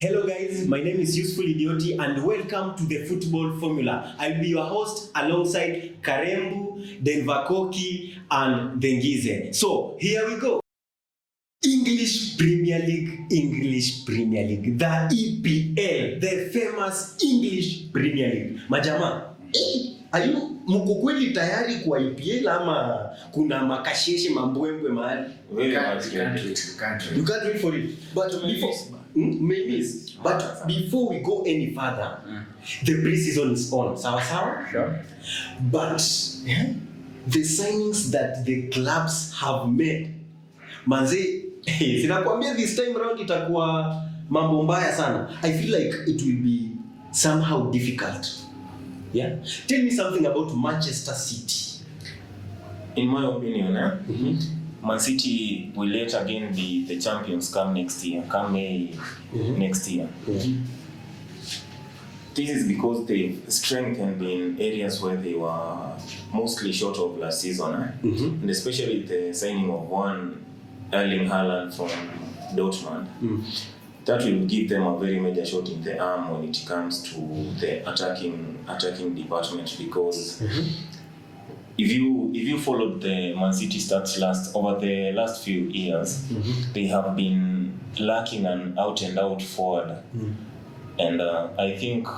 Hello guys, my name is Useful Idioti and welcome to the Football Formula. I'll be your host alongside Karembu, Denvakoki and Dengize. So here we go. English Premier League, the EPL, the famous English Premier League. Majama, mko kweli tayari kwa EPL ama kuna makasheshe mambwembwe mahali? You can't wait for it. But before we go any further, the pre-season is on. Sawa? Sure. But the signings that the clubs have made, manze, sinakwambia this time around itakuwa mambo mbaya sana. I feel like it will be somehow difficult. Yeah. Tell me something about Manchester City. In my opinion, Man City will yet again be the champions come May next year. This is because they've strengthened in areas where they were mostly short of last season, and especially the signing of one Erling Haaland from Dortmund. That will give them a very major shot in the arm when it comes to the attacking department, because if you followed the Man City stats over the last few years, they have been lacking an out-and-out forward. And I think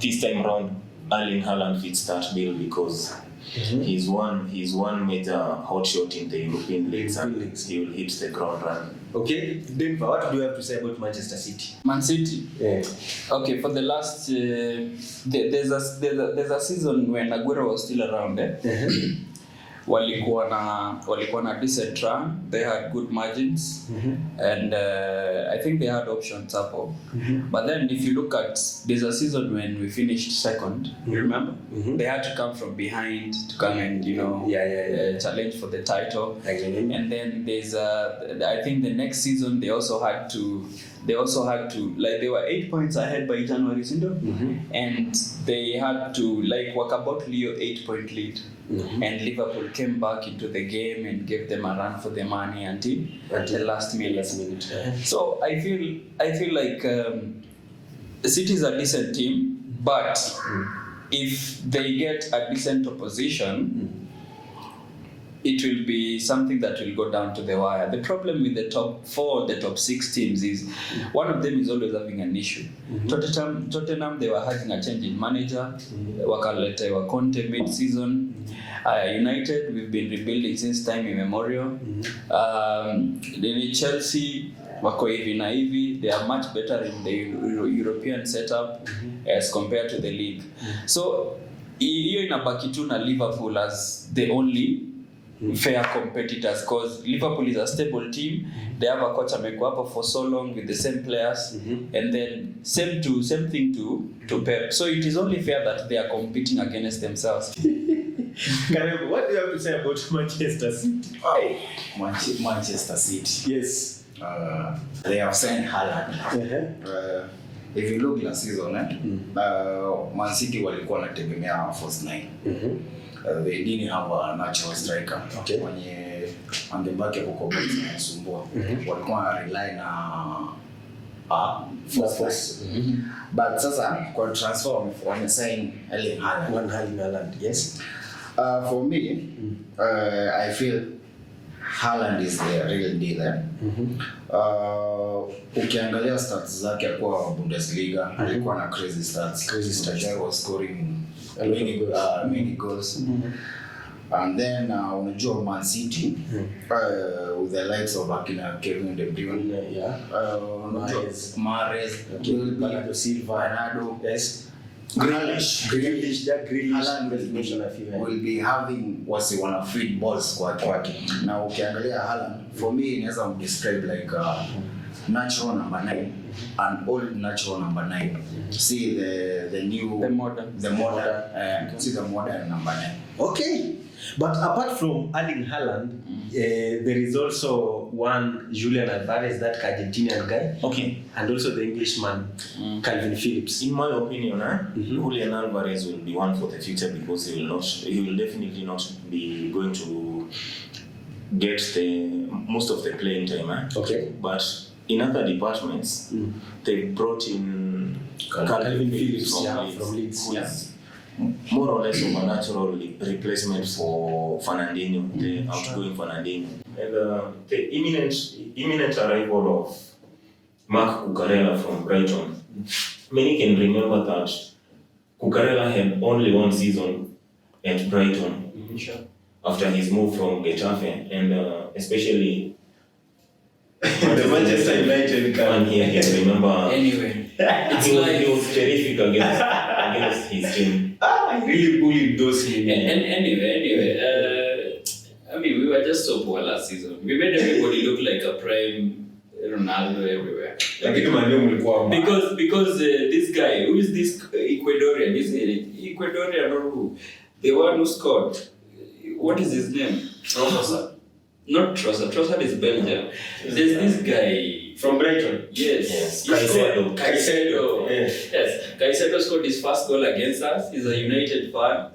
this time around, Erling Haaland fits that bill because he's one major hot shot in the European leagues, and he will hit the ground running. Okay, Denver, what do you have to say about Manchester City? Man City. Yeah. Okay, for the last there's a season when Aguero was still around there. walikuwa na decent run. They had good margins, and I think they had options up. But then if you look at, there's a season when we finished second, you remember? They had to come from behind to come and challenge for the title. And then there's I think the next season they also had to like, they were 8 points ahead by January, and they had to like work about Leo 8-point lead. And Liverpool came back into the game and gave them a run for the money until the last minute. So I feel like City is a decent team, but if they get a decent opposition, it will be something that will go down to the wire. The problem with the top 4, the top 6 teams is one of them is always having an issue. Tottenham, they were having a change in manager. Wakaleta Conte mid-season. United, we've been rebuilding since time immemorial. Then Chelsea, wako hivi na hivi, they are much better in the European setup as compared to the league. So hiyo inabaki tu na Liverpool as the only fair competitors, because Liverpool is a stable team. They have a coach amekuwa hapo for so long with the same players, and then same thing to Pep. So it is only fair that they are competing against themselves. Karembu, what do you have to say about Manchester City? Manchester City. Yes. They have signed Haaland. If you look last season, Man City walikuwa wanategemea first 9. They didn't have a natural striker. Okay. Mwenye angebaki hapo kwa box na kusumbua. Walikuwa rely na force. But sasa kwa transfer wamesign Erling Haaland. Yes. For me, I feel Haaland is the real deal. Ukiangalia stats zake kwa Bundesliga, alikuwa na crazy stats. He was scoring many goals. And then unajua Man City with the likes of Kevin De Bruyne, Mahrez, Bernardo Silva, Bernardo, Grealish, Haaland will be having wanna feed balls kwake. Na ukiangalia Haaland, for me inaweza describe like natural number 9, an old natural number 9. See the modern number 9. Okay. But apart from Erling Haaland, there is also one Julian Alvarez, that Argentinian guy. Okay. And also the Englishman, Calvin Phillips. In my opinion, Julian Alvarez will be one for the future, because he will definitely not be going to get the most of the playing time. Okay. But in other departments, they brought in Calvin Phillips from Leeds, who is more or less of a natural replacement for Fernandinho, the outgoing Fernandinho. And the imminent arrival of Mark Cucurella from Brighton. Many can remember that Cucurella had only one season at Brighton after his move from Getafe, and especially The Manchester United one here, I can remember. Anyway, He was terrific against his team. I really bullied those men. Anyway, I mean, we were just so poor last season. We made everybody look like a prime Ronaldo everywhere. Because this guy, who is this Ecuadorian? Is it Ecuadorian or who? The one who scored. What is his name? Trossard. Not Trossard. Trossard is Belgium. There's this guy From Brighton. Yes. Caicedo. Caicedo. Yes. Caicedo scored his first goal against us. He's a United fan.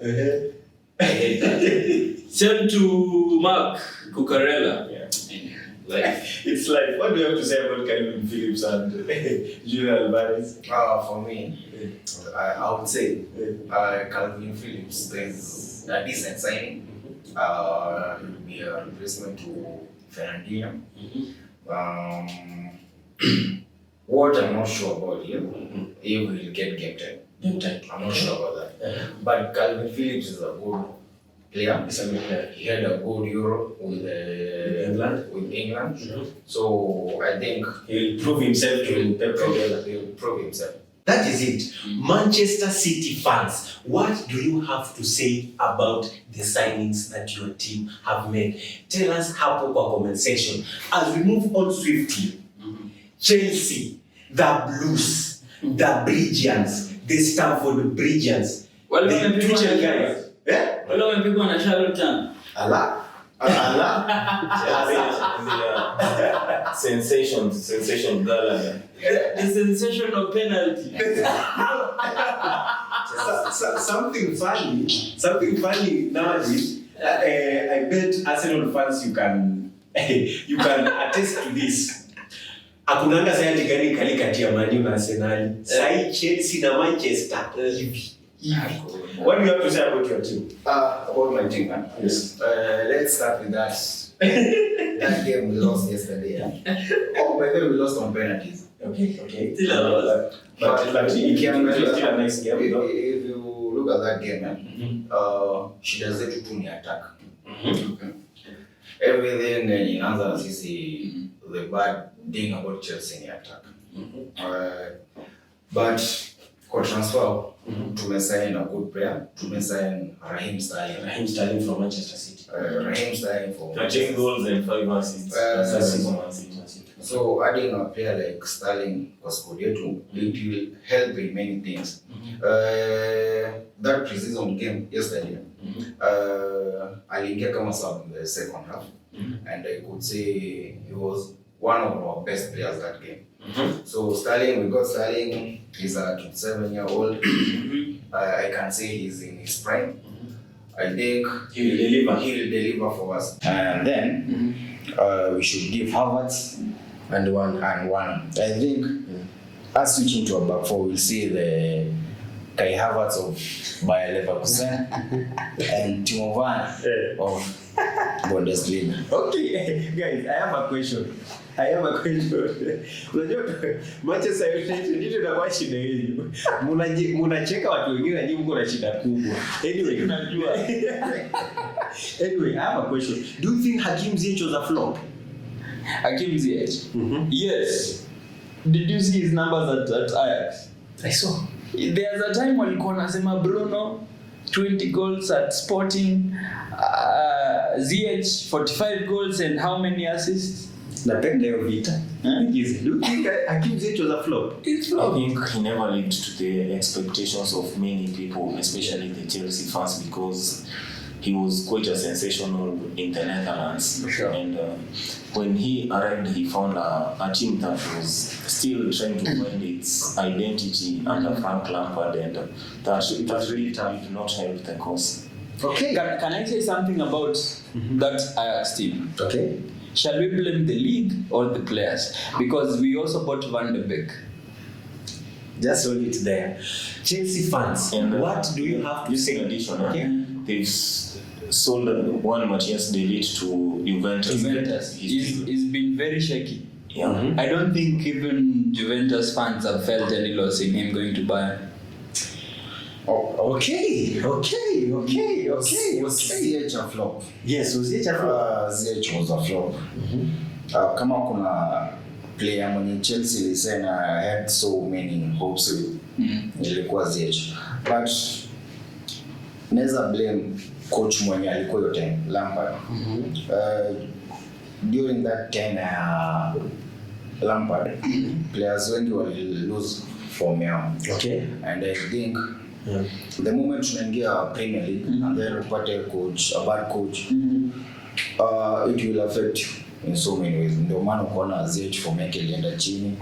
I hate that. Sent to Mark Cucurella. Yeah. Like, It's like, what do you have to say about Calvin Phillips and Julian Alvarez? For me, I would say Calvin Phillips is a decent signing. It will be a replacement to Fernandinho. What I'm not sure about him, he will get game time. I'm not sure about that. But Calvin Phillips is a good player. He had a good Euro with England. So I think He'll prove himself to Pep Guardiola. he will prove himself. That is it. Manchester City fans, what do you have to say about the signings that your team have made? Tell us hapo kwa comment section. As we move on swiftly, Chelsea, the Blues, the Bridgians, the Stamford Bridgians, the Twitcher guys. wale wamepigwa na Charlton. Allah. Sensation Gallagher. The sensational penalty. Something funny nowadays. I bet Arsenal fans you can attest to this. Hakunanga sayati gani kali kati ya Man U na Arsenal. Sai Chelsea na Manchester hivi. What do you have to say about your team? About my team, man. Yes. Let's start with that. That game we lost yesterday. Oh, by the way, we lost on penalties. Okay. Still a loss. But it can be still a nice game. If you look at that game, man, shida zetu tu ni attack. Everything inaanza sisi the bad thing about Chelsea ni attack. But for transfer, tumesign a good player. Tumesign Raheem Sterling from Manchester City. Raheem Sterling for 13 goals and 5 assists. So adding a player like Sterling kwa squad yetu, it will help in many things. That pre-season game yesterday, aliingia kama sub in the second half, and I could say he was one of our best players that game. So Sterling, we got Sterling. He's a 27-year-old. I can say he's in his prime. I think he will deliver for us. And then we should give Havertz and one. I think us switching to a back four, we'll see the Kai Havertz of Bayer Leverkusen and Timo Werner of Bundesliga. Okay, guys, I have a question. Unajua Manchester United ndio inakuwa shida yenu. Mnacheka watu wengine na nyinyi mko na shida kubwa. Anyway, unajua. Anyway, I have a question. Do you think Hakim Ziyech was a flop? Hakim Ziyech? Yes. Did you see his numbers at Ajax? I saw. There's a time walikuwa nasema Bruno 20 goals at Sporting, Ziyech 45 goals and how many assists? Napenda hiyo vita. Do you think Hakim Ziyech was a flop? It's flop. I think he never lived to the expectations of many people, especially the Chelsea fans, because he was quite a sensational in the Netherlands. For sure. And when he arrived, he found a team that was still trying to find its identity under Frank Lampard, and that really did not help the cause. Okay. Can I say something about that Ajax team? Okay. Shall we blame the league or the players? Because we also bought Van de Beek. Just hold it there. Chelsea fans, And, what do you have to Just say? in addition, Okay. they've sold one Matthias De Ligt to Juventus. Juventus. He's been very shaky. Yeah. Mhm. I don't think even Juventus fans have felt any loss in him going to Bayern. Okay. Was CH a flop? Yes, was it a flop? CH was a flop. Kama kuna player mwenye Chelsea ilisema had so many hopes with, ilikuwa CH. But naweza blame coach mwenye alikuwa hiyo time, Lampard. During that time Lampard, players wengi wali lose form yao. Okay. And I think the moment tunaingia Premier League and then upate a bad coach, it will affect you in so many ways. Ndio maana ukaona ZH form yake ilienda chini.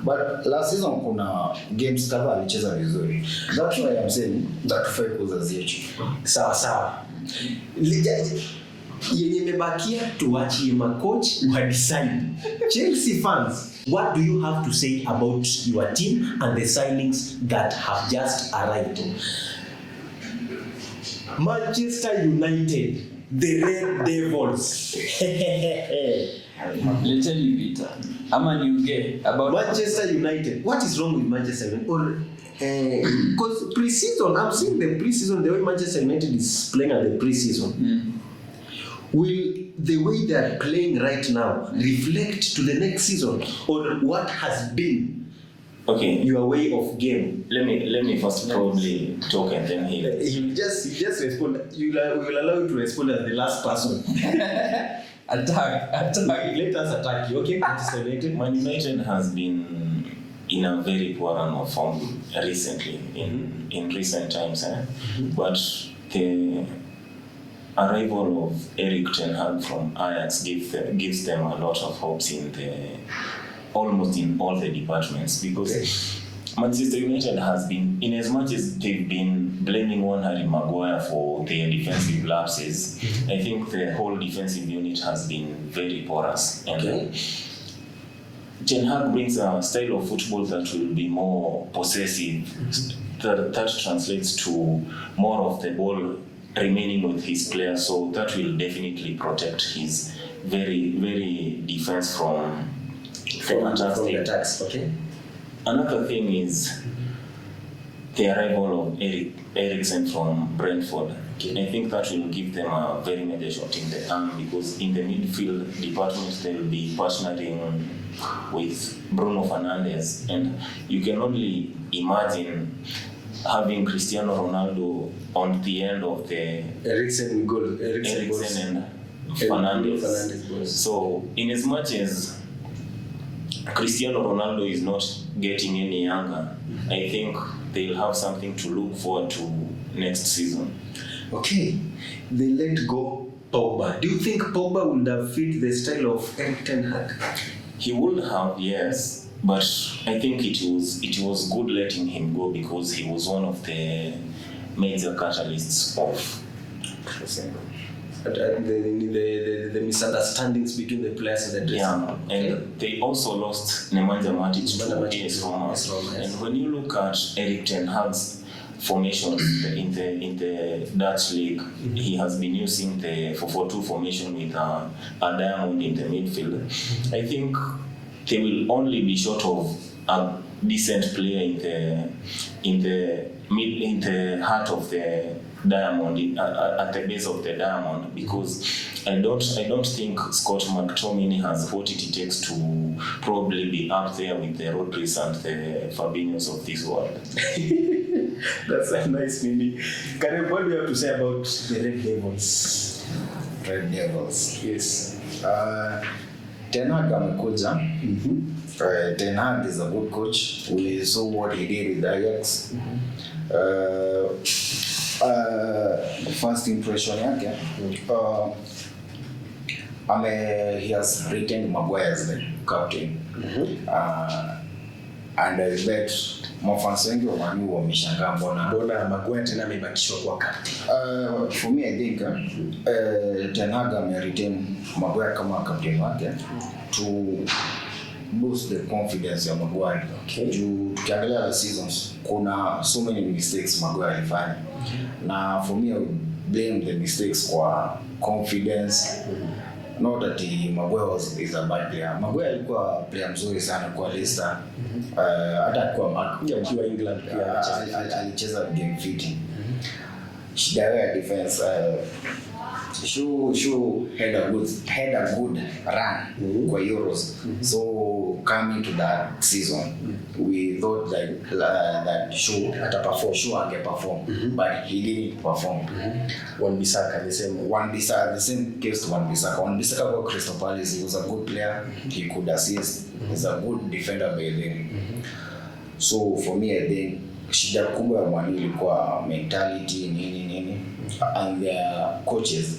But last season kuna games kadhaa alicheza vizuri. That's why I'm saying that fight was ZH. Sawa. Yenye imebakia tuachie macoach wa decide. Chelsea fans, what do you have to say about your team and the signings that have just arrived? Manchester United, the Red Devils. Leteni vita. Ama niongee about Manchester United. What is wrong with Manchester United? Or because pre-season, I'm seeing the pre-season, the way Manchester United is playing at the pre-season. Will the way they are playing right now reflect to the next season, or what has been your way of game? Let me first probably talk and then he'll. You just respond. We will allow you to respond as the last person. attack. Let us attack you. Okay, Manchester United. Man United has been in a very poor run of form recently, in recent times. But the arrival of Erik ten Hag from Ajax gives them a lot of hopes almost in all the departments, because Manchester United has been, in as much as they've been blaming one Harry Maguire for their defensive lapses, I think the whole defensive unit has been very porous. And Ten Hag brings a style of football that will be more possessive, that translates to more of the ball remaining with his players, so that will definitely protect his very, very defense from attacks. Okay. Another thing is the arrival of Eriksen from Brentford. I think that will give them a very major shot in the arm, because in the midfield department they will be partnering with Bruno Fernandes, and you can only imagine having Cristiano Ronaldo on the end of the Eriksen and Fernandes. So in as much as Cristiano Ronaldo is not getting any younger, I think they'll have something to look forward to next season. Okay, they let go Pogba. Do you think Pogba would have fit the style of Erik ten Hag? He would have, yes, but I think it was good letting him go, because he was one of the major catalysts of the misunderstandings between the players and the dressing room. And they also lost Nemanja Matic to AS Roma. And when you look at Erik ten Hag's formations in the Dutch league, he has been using the 4-4-2 formation with a diamond in the midfield. I think they will only be short of a decent player in the heart of the diamond, at the base of the diamond, because I don't think Scott McTominay has what it takes to probably be up there with the Rodris and the Fabinhos of this world. That's a nice meaning. Karim, what do you have to say about the Red Devils? Red Devils. Yes. Ten Hag amekuja. Ten Hag is a good coach. We saw what he did with Ajax. First impression yake, he has retained Maguire as the captain. And I bet mafans wengi wa Man U wameshangaa mbona Maguire tena amebakishwa kwa kati. For me I think Ten Hag retain Maguire kama captain wake to boost the confidence ya Maguire. Juu tukiangalia the seasons kuna so many mistakes Maguire alifanya. Na for me I would blame the mistakes kwa confidence. Not that Maguire is a bad player. Maguire alikuwa player mzuri sana kwa Leicester. Hata kwa akiwa England pia alicheza game fit. Shida ya defense Shoe had a good run kwa Euros. So coming to that season, we thought that Shoe angeperform, but he didn't perform. Wan-Bissaka the same case to Wan-Bissaka. Wan-Bissaka for Crystal Palace, he was a good player. He could assist. He's a good defender by then. So for me, I think shida kubwa ya Man U ilikuwa mentality nini and their coaches.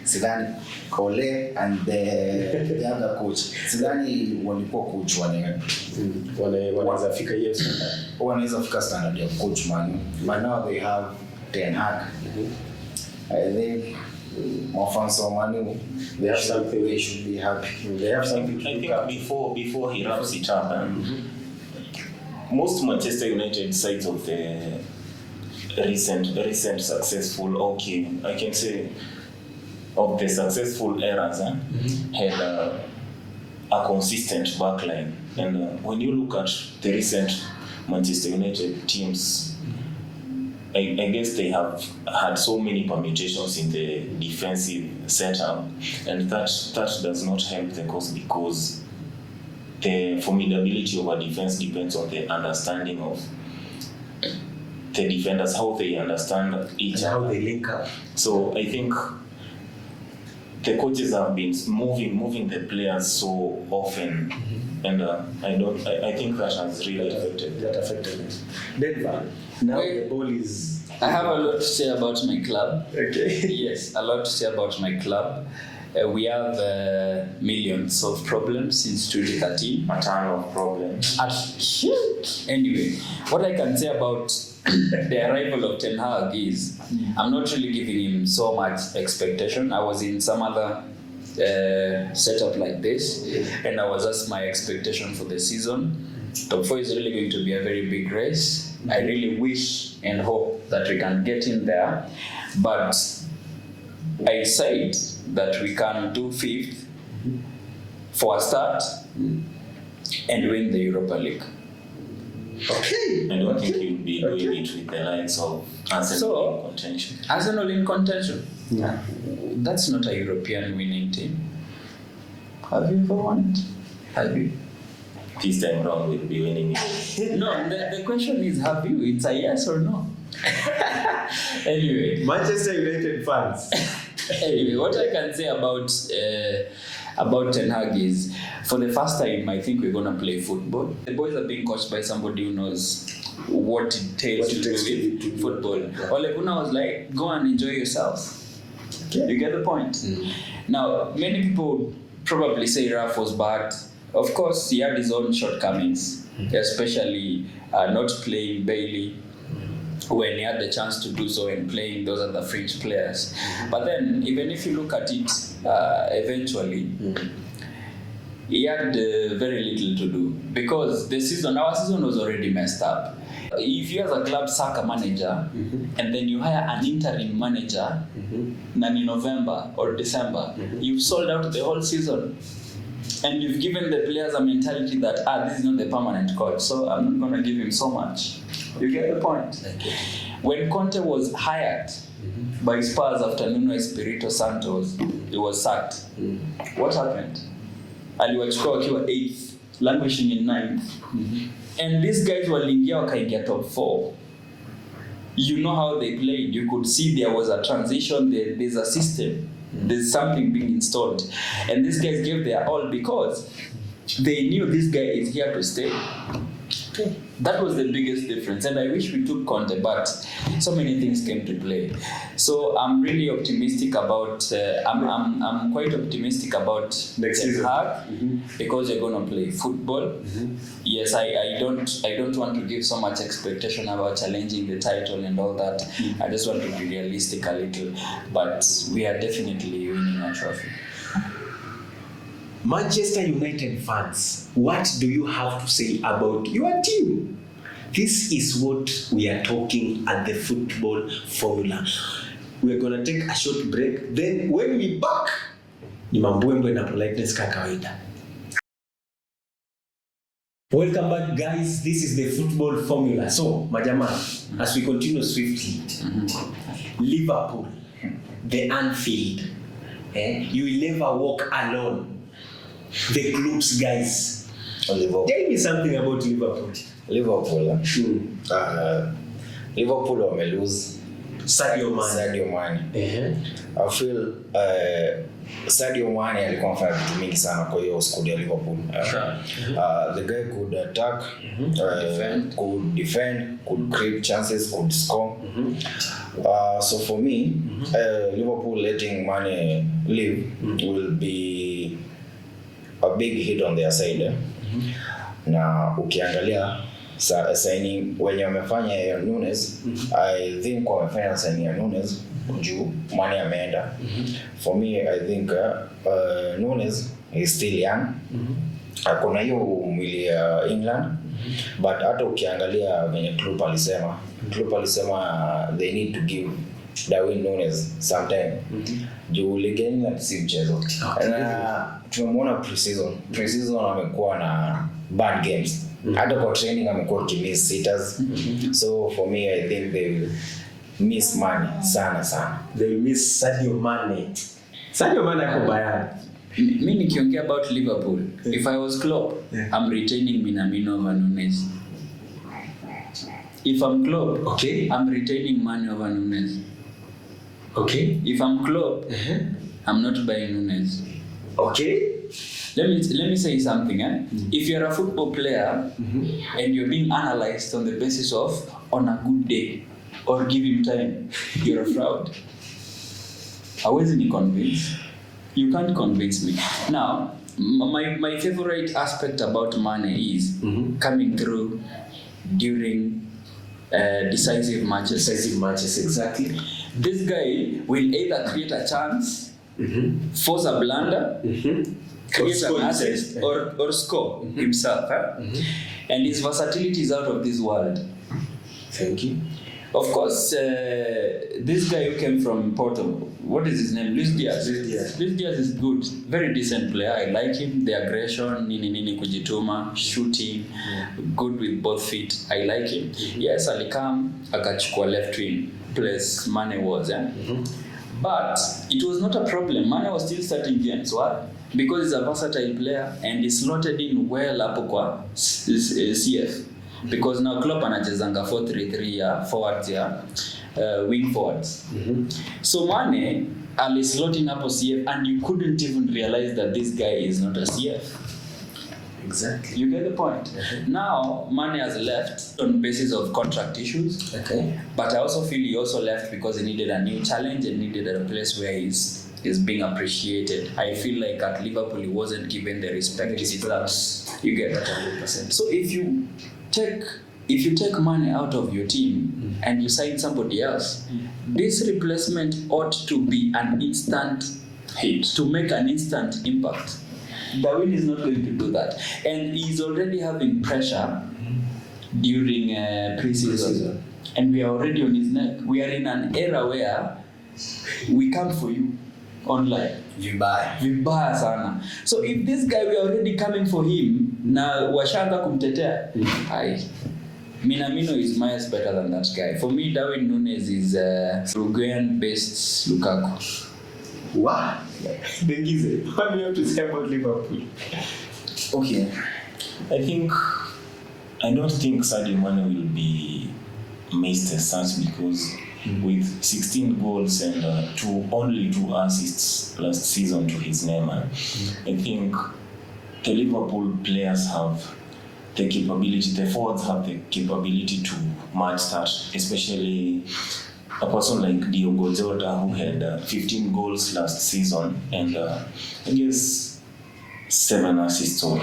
Sidhani Ole and the other coach. Sidhani walikuwa coach wanaweza fika hiyo standard. Wanaweza fika standard ya coach Man U. But now they have Ten Hag. I think fans of Man U, they should be happy. They have something to I think before he wraps it up, most Manchester United sides of the recent successful, I can say of the successful eras, had a consistent backline. And when you look at the recent Manchester United teams, I guess they have had so many permutations in the defensive setup, and that does not help the cause, because the formidability of a defense depends on the understanding of the defenders, how they understand each other, how they link up. So I think the coaches have been moving the players so often, and I think that has really affected it. Denver, now the ball is. I have a lot to say about my club. Okay. Yes, a lot to say about my club. We have millions of problems since 2013. a ton of problems. Anyway, what I can say about the arrival of Ten Hag is I'm not really giving him so much expectation. I was in some other setup like this, and I was asked my expectation for the season. Top 4 is really going to be a very big race. I really wish and hope that we can get in there, but I said that we can do 5th for a start and win the Europa League. Okay. I don't think you'll be doing it with the likes of Arsenal in contention. Arsenal in contention? Yeah. That's not a European winning team. Have you ever won it? Have you? This time round we'll be winning it. No, the question is have you? It's a yes or no. Anyway. Manchester United fans. Anyway, what I can say about Ten Hag is, for the first time, I think we're going to play football. The boys are being coached by somebody who knows what it takes to do with football. Ole Gunnar was like, go and enjoy yourself. Okay. You get the point? Now, many people probably say Raf was bad. Of course, he had his own shortcomings, especially not playing Bailey when he had the chance to do so and playing those other fringe players. But then, even if you look at it, eventually, he had very little to do, because our season was already messed up. If you as a club sack a manager and then you hire an interim manager, then in November or December, you've sold out the whole season. And you've given the players a mentality that, this is not the permanent coach, so I'm not going to give him so much. You get the point? Okay. When Conte was hired by Spurs after Nuno Espirito Santos, he was sacked. What happened? Aliwachukua wakiwa 8th, languishing in 9th. And these guys waliingia wakaingia top 4. You know how they played. You could see there was a transition, there's a system. There's something being installed. And these guys gave their all because they knew this guy is here to stay. Okay. That was the biggest difference, and I wish we took Conte, but so many things came to play. So I'm really optimistic about. I'm quite optimistic about Next season. Because you're going to play football. Yes, I don't want to give so much expectation about challenging the title and all that. I just want to be realistic a little, but we are definitely winning a trophy. Manchester United fans, what do you have to say about your team? This is what we are talking at the football formula. We're gonna take a short break. Then when we back, ni mambwembwe na politeness ka kawaida. Welcome back, guys. This is the football formula. So, majama, as we continue swiftly, Liverpool, the Anfield. You will never walk alone. The clubs, guys. Liverpool. Tell me something about Liverpool. Liverpool. Liverpool wame lose Sadio Mane. I feel Sadio Mane alikuwa anafanya vitu mingi sana kwa hiyo squad ya Liverpool. The guy could attack, could defend, could create chances, could score. So for me, Liverpool letting Mane leave will be a big hit on their side. Na ukiangalia signing wenye wamefanya ya Nunes, I think wamefanya signing ya Nunes juu Mane ameenda. For me, I think Nunes is still young. Akona hiyo mwili ya England, but hata ukiangalia venye Klopp alisema they need to give Darwin Nunes some time. Juu ligeni na si mchezo. Na tumemwona pre-season amekuwa na bad games. Hata kwa training amekuwa kimiss sitters. So for me, I think they will miss Mane sana. They will miss Sadio Mane. Sadio Mane ako Bayern. Me nikiongea about Liverpool, if I was Klopp, I'm retaining Minamino over Nunes. If I'm Klopp, Okay. I'm retaining Mane over Nunes. Okay. If I'm Klopp, I'm not buying Nunes. Okay. Let me say something. If you're a football player and you're being analyzed on the basis of on a good day or give him time, you're a fraud. Hawezi ni convince. You can't convince me. Now, my favorite aspect about Mane is coming through during decisive matches. Decisive matches, exactly. This guy will either create a chance, force a blunder, create an assist, or score himself. And his versatility is out of this world. Thank you. Of course, this guy who came from Porto, what is his name? Luis Diaz. Luis Diaz is good, very decent player. I like him. The aggression, nini kujituma, shooting, good with both feet. I like him. Yes, alikam akachukua left wing place Mane was. But it was not a problem. Mane was still starting games. Why? Because he's a versatile player and he slotted in well hapo kwa CF. Because now Klopp anachezanga 4-3-3 ya forwards ya wing forwards. So Mane alislotting hapo CF and you couldn't even realize that this guy is not a CF. Exactly. You get the point. Now Mane has left on basis of contract issues. Okay. But I also feel he also left because he needed a new challenge and needed a place where he's being appreciated. I feel like at Liverpool he wasn't given the respect he deserves. You get that 100%. So if you take Mane out of your team and you sign somebody else, this replacement ought to be an instant hit, to make an instant impact. Darwin is not going to do that. And he's already having pressure during pre-season. And we are already on his neck. We are in an era where we come for you online. Vibaya sana. So if this guy, we are already coming for him, na washaanza kumtetea, Minamino is miles better than that guy. For me, Darwin Nunes is Uruguayan-based Lukaku. Wow. Dengize, what do you have to say about Liverpool? Okay. I don't think Sadio Mane will be missed as such because with 16 goals and only 2 assists last season to his name, I think the Liverpool players have the capability, the forwards have the capability to match that, especially a person like Diogo Jota, who had 15 goals last season and I guess 7 assists or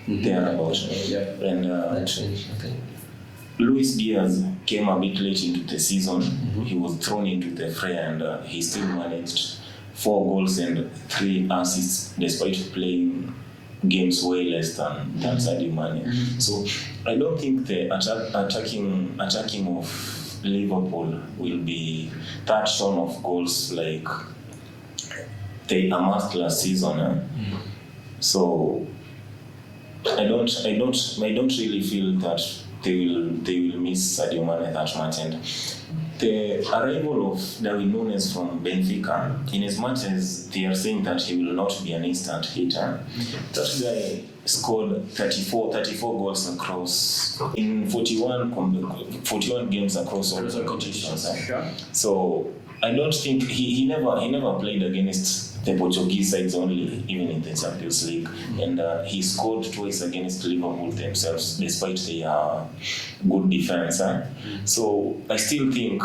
thereabout. And Luis Diaz came a bit late into the season. He was thrown into the fray and he still managed 4 goals and 3 assists despite playing games way less than Sadio Mane. So I don't think the attacking of Liverpool will be that short of goals like they amassed last season. So I don't really feel that they will miss Sadio Mane that much. And the arrival of Darwin Núñez from Benfica, in as much as they are saying that he will not be an instant hitter, that guy scored 34 goals across in 41 games across all competitions. So I don't think he never played against the Portuguese sides only, even in the Champions League, and he scored twice against Liverpool themselves, despite their good defense. So I still think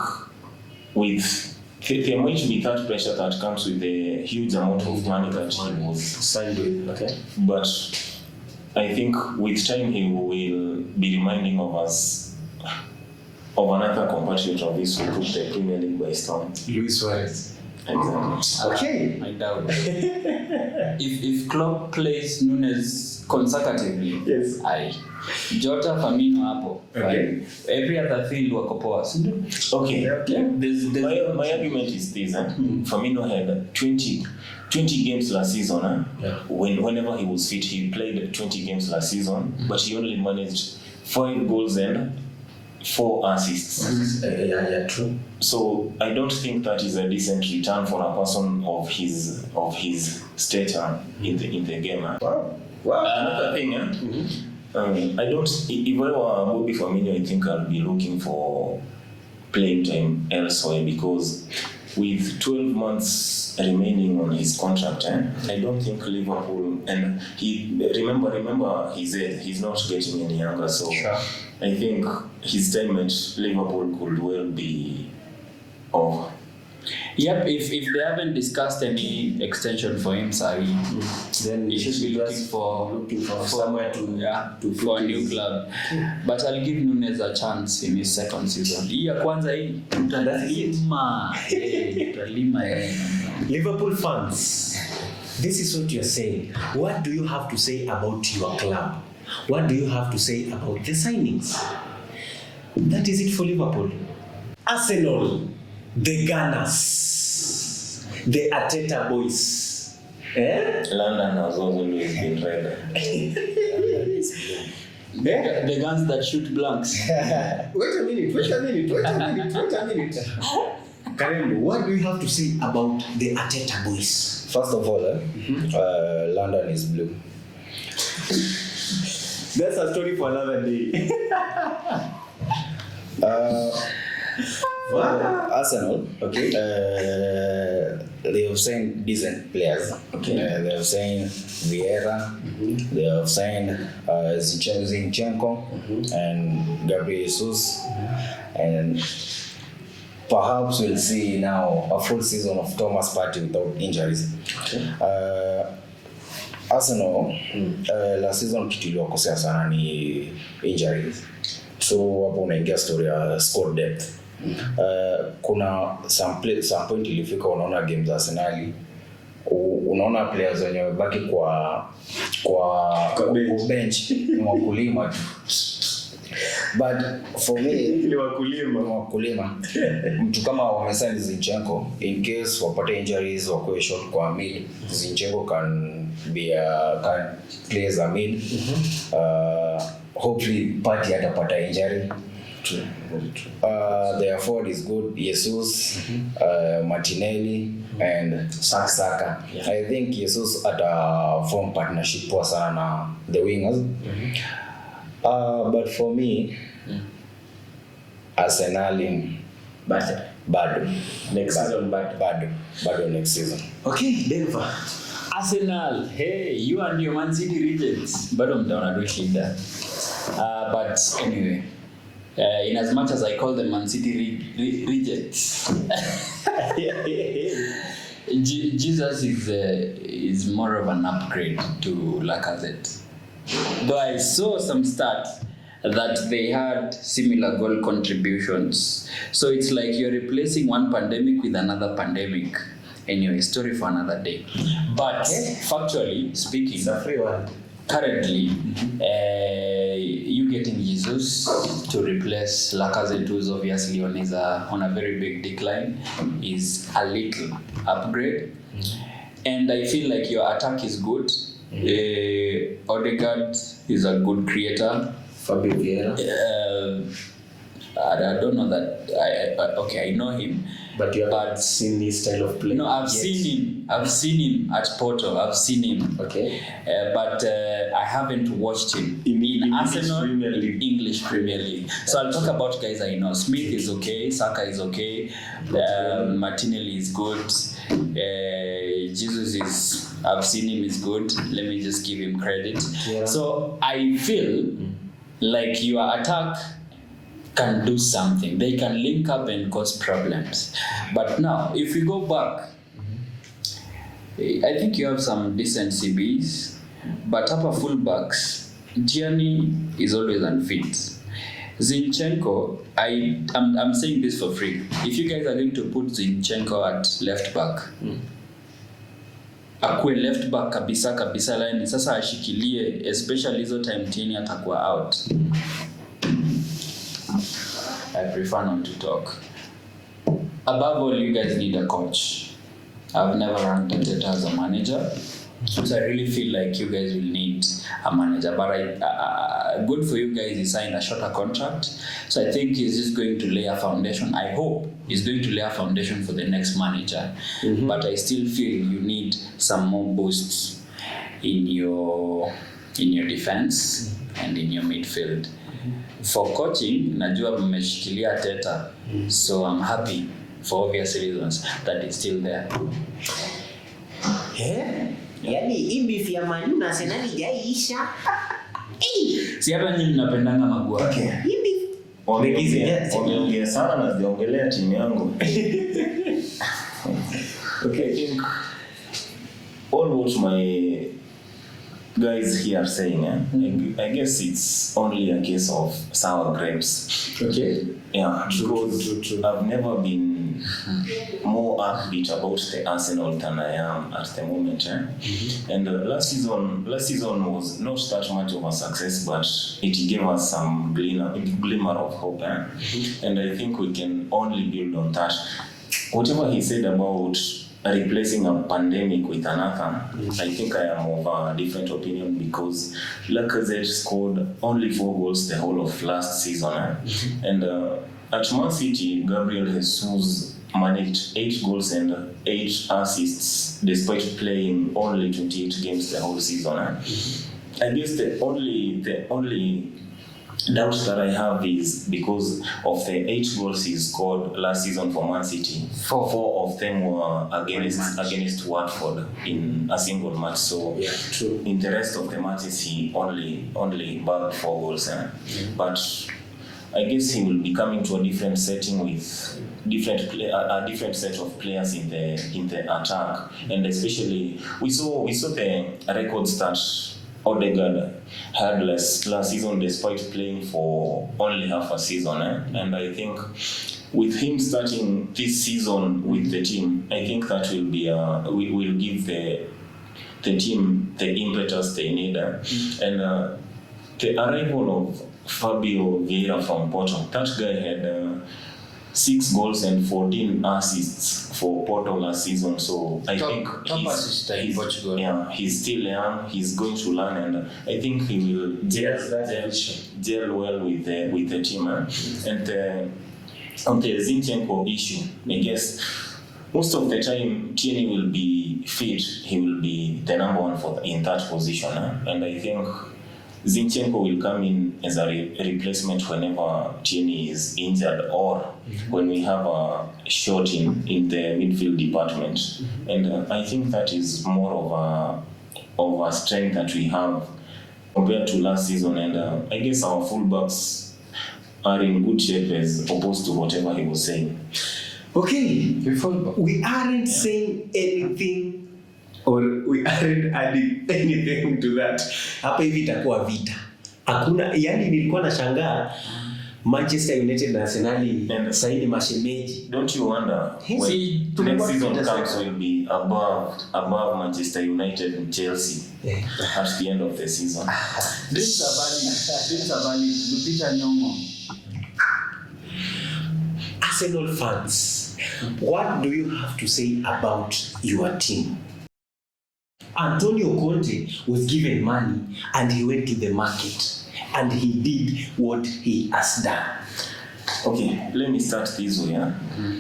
there might be that pressure that comes with the huge amount of money that he was signed with. But I think with time he will be reminding of us of another compatriot of this who took the Premier League by storm. Luis Suarez. Exactly. Okay. I doubt it. if Klopp plays Núñez consecutively, yes. Jota, Firmino hapo. Okay. Every other field wako poa, si ndio? Okay. Yeah. My argument is this. Firmino had 20 games last season. Whenever he was fit, he played 20 games last season, but he only managed 5 goals and 4 assists. Yeah, true. So I don't think that is a decent return for a person of his stature in the game. Wow. Another thing, I don't. If I were Bobby Firmino, I think I'll be looking for playing time elsewhere, because with 12 months remaining on his contract, I don't think Liverpool, and remember he said he's not getting any younger, so sure. I think his time at Liverpool could well be over. Yep, if they haven't discussed any extension for him, then he should be looking for somewhere to for a new club. But I'll give Núñez a chance in his second season. Hii ya kwanza hii tutalima. Liverpool fans, this is what you're saying. What do you have to say about your club? What do you have to say about the signings? That is it for Liverpool. Arsenal, the Gunners, the Arteta boys. London has always been red. The guns that shoot blanks. Wait a minute. Karen, what do you have to say about the Arteta boys? First of all, London is blue. That's a story for another day. Arsenal, okay. They have signed decent players. Okay. They have signed Vieira. They have signed Zinchenko and Gabriel Jesus, and perhaps we'll see now a full season of Thomas Partey without injuries. Okay. Arsenal last season kitu iliwakosea sana ni injuries, so hapo unaingia story ya squad depth. Kuna some point ilifika unaona games za Arsenal, unaona players wenye wabaki kwa bench ni wakulima. But for me ni wakulima mtu kama wamesign Zinchenko, in case wapate injuries wakwe short kwa mid, Zinchenko can play as a mid. Hopefully Partey atapata injury. Their forward is good, Jesus, Martinelli and Saka. Yeah. I think Jesus at a form partnership poa sana na the wingers. But for me, Arsenal bado next season. Okay, Denver. Arsenal, hey, you and your Man City Regents, bado mtaona tu shida. But anyway, in as much as I call them Man City rejects, Jesus is more of an upgrade to Lacazette. Though I saw some stats that they had similar goal contributions. So it's like you're replacing one pandemic with another pandemic. Anyway, story for another day. But factually speaking, It's a free one. currently, you getting Jesus to replace Lacazette, who's obviously on a very big decline, is a little upgrade. And I feel like your attack is good. Odegaard is a good creator. Fabio Vieira. I don't know that. I know him. But you haven't seen his style of play. No, I've seen him. I've seen him at Porto. I've seen him. Okay. But I haven't watched him In Arsenal, Premier League. English Premier League. So I'll talk about guys I know. Smith is okay. Saka is okay. Martinelli is good. Jesus is. I've seen him is good. Let me just give him credit. Yeah. So I feel like your attack can do something. They can link up and cause problems. But now, if we go back, I think you have some decent CBs, but upper fullbacks, Gianni is always unfit. Zinchenko, I'm saying this for free. If you guys are going to put Zinchenko at left back, akue left back kabisa line, sasa ashikilie, especially hizo time Tierney atakuwa out. I prefer not to talk. Above all, you guys need a coach. I've never ranked Arteta as a manager, so I really feel like you guys will need a manager. But good for you guys, he signed a shorter contract, so I think he's just going to lay a foundation. I hope he's going to lay a foundation for the next manager. But I still feel you need some more boosts in your defense and in your midfield. For coaching, najua mmeshikilia Arteta, so I'm happy for obvious reasons that it's still there. Yaani hii beef ya Man U na Arsenal haijaisha. Si hata nyinyi mnapendanga magua. Hii beef. Wameongea sana na ziongelea timu yangu. Okay, I think all what my guys here are saying, I guess it's only a case of sour grapes. Okay. Yeah, True. I've never been more upbeat about the Arsenal than I am at the moment. And last season was not that much of a success, but it gave us some glimmer of hope. And I think we can only build on that. Whatever he said about replacing a pandemic with another, I think I am of a different opinion, because Lacazette scored only 4 goals the whole of last season. And at Man City, Gabriel Jesus managed 8 goals and 8 assists despite playing only 28 games the whole season. I guess the only doubt that I have is because of the 8 goals he scored last season for Man City, 4 of them were against Watford in a single match. So in the rest of the matches he only bagged 4 goals. But I guess he will be coming to a different setting with a different set of players in the attack, and especially we saw the records that Odegaard had last season despite playing for only half a season. And I think with him starting this season with the team, I think that will be will give the team the impetus they need. And the arrival of Fabio Vieira from Porto, that guy had 6 goals and 14 assists for Porto last season. So I think he's still young. He's going to learn, and I think he will gel well with the team. And on the Zinchenko issue, I guess most of the time Tierney will be fit. He will be the number 1 in that position, and I think Zinchenko will come in as a replacement whenever Tierney is injured, or when we have a short in the midfield department. And I think that is more of a strength that we have compared to last season, and I guess our fullbacks are in good shape as opposed to whatever he was saying. Okay, we aren't saying anything or we aren't adding anything to that. Hapa hivi itakuwa vita. Hakuna, yani nilikuwa nashangaa Manchester United na Arsenal saini mashemeji. Don't you wonder when next season comes will be above Manchester United and Chelsea at the end of the season? Dreams are valid. Lupita Nyong'o. Arsenal fans, what do you have to say about your team? Antonio Conte was given money and he went to the market and he did what he has done. Okay, let me start this way.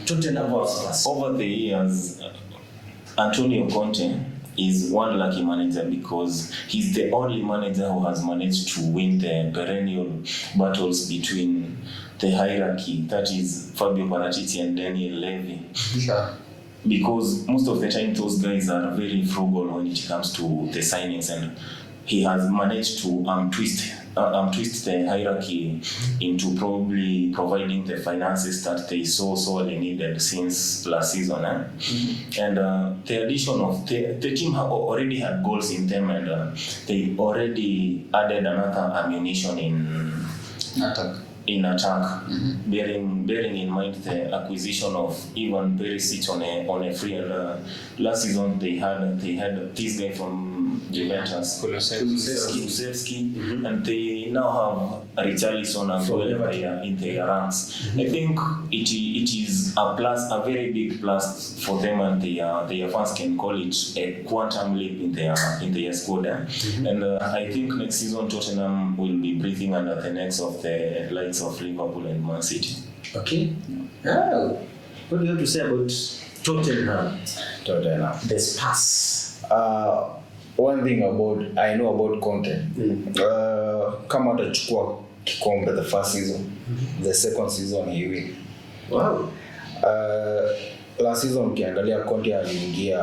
Tottenham over the years, Antonio Conte is one lucky manager because he's the only manager who has managed to win the perennial battles between the hierarchy, that is Fabio Paratici and Daniel Levy. Sure. Because most of the time those guys are very frugal when it comes to the signings, and he has managed to twist the hierarchy into probably providing the finances that they so sorely needed since last season. And the addition of the team already had goals in them, and they already added another ammunition in attack, bearing in mind the acquisition of Ivan Perisic on a free, and last season they had this guy from Juventus, Kulusevski, and they now have Richarlison as well in their ranks. I think it is a very big plus for them, and their fans can call it a quantum leap in their squad. And I think next season Tottenham will be breathing under the necks of the likes of Liverpool and Man City. Okay. Oh. What do you have to say about Tottenham? The Spurs. One thing I know about Conte, kama atachukua kikombe the first season, the second season he will. Wow. Last season ukiangalia Conte aliingia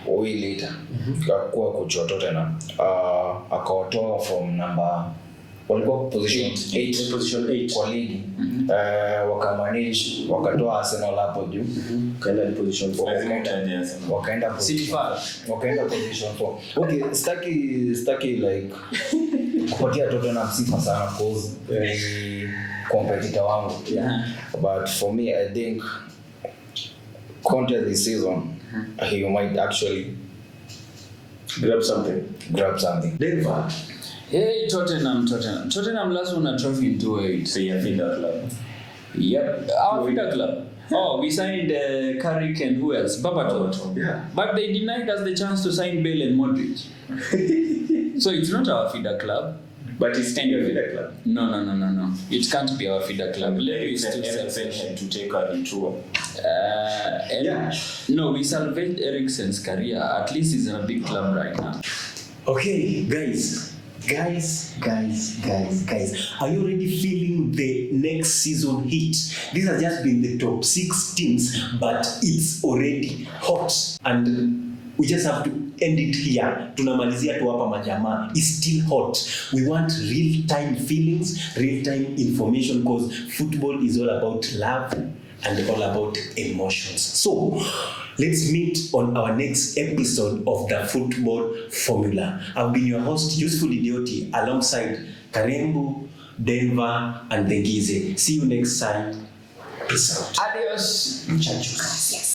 way later, akakuwa coach wa Tottenham, akawatoa from number walikuwa position 8 kwa ligi, wakamanage wakatoa Arsenal hapo juu, kaenda position 4, wakaenda position 4. Okay, staki like kupatia Tottenham sifa sana cause competitor wangu, but for me I think Conte this season he might actually grab something. Denver. Hey, Tottenham last won a trophy in 2008. So you're a feeder club. Yep, our feeder club. Oh, we signed Carrick and who else? Babaton. Yeah. But they denied us the chance to sign Bale and Modric. So it's not our feeder club. But it's still your feeder club. No. It can't be our feeder club. Levy is still Eriksen to take a detour. No, we salvaged Eriksen's career. At least he's in a big club right now. Okay, guys, are you already feeling the next season heat? These have just been the top 6 teams, but it's already hot, and we just have to end it here. Tunamalizia tu hapa majamaa. It's still hot. We want real-time feelings, real-time information, because football is all about love and all about emotions. So let's meet on our next episode of the Football Formula. I've been your host, Useful Idioti, alongside Karembu, Denver, and Dengize. See you next time. Peace out. Adios. Muchachos.